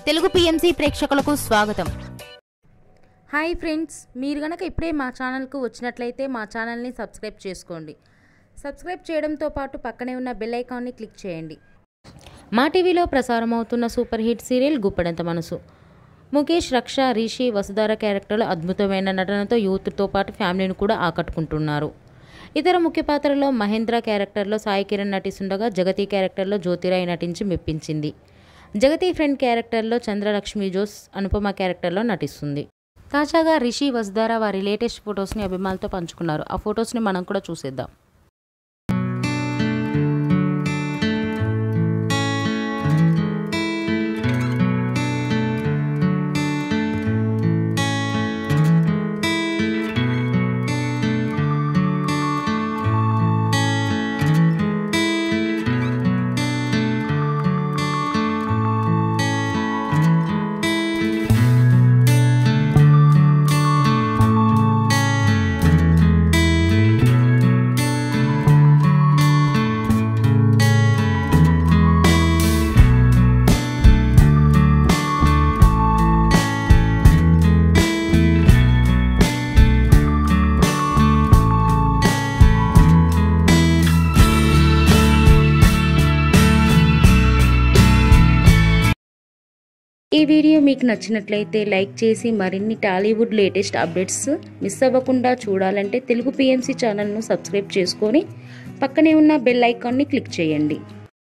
Telugu PMC ప్రేక్షకులకు స్వాగతం. Hi friends, మీరు గనక ఇప్పుడే మా ఛానల్కు వచ్చినట్లయితే మా ఛానల్ని సబ్స్క్రైబ్ చేసుకోండి. సబ్స్క్రైబ్ చేయడంతో పాటు పక్కనే ఉన్న బెల్ ఐకాన్ని క్లిక్ చేయండి. మా టీవీలో ప్రసారం అవుతున్న సూపర్ హిట్ సీరియల్ గుప్పెడంత మనసు. ముఖేష్, రక్ష, రిషి, వసుధార క్యారెక్టర్లు అద్భుతమైన నటనతో యూత్తో పాటు ఫ్యామిలీని కూడా ఆకట్టుకుంటున్నారు. ఇతర ముఖ్య పాత్రలో మహేంద్ర క్యారెక్టర్లో సాయి కిరణ్ నటిస్తుండగా జగతి క్యారెక్టర్లో జ్యోతిరాయ్ నటించి మెప్పించింది. జగతి ఫ్రెండ్ క్యారెక్టర్లో చంద్రలక్ష్మి జోస్ అనుపమ క్యారెక్టర్లో నటిస్తుంది. తాజాగా రిషి, వసుధార వారి లేటెస్ట్ ఫొటోస్ని అభిమానులతో పంచుకున్నారు. ఆ ఫొటోస్ని మనం కూడా చూసేద్దాం. ఈ వీడియో మీకు నచ్చినట్లయితే లైక్ చేసి మరిన్ని టాలీవుడ్ లేటెస్ట్ అప్డేట్స్ మిస్ అవ్వకుండా చూడాలంటే తెలుగు పిఎంసి ఛానల్ను సబ్స్క్రైబ్ చేసుకొని పక్కనే ఉన్న బెల్ ఐకాన్ని క్లిక్ చేయండి.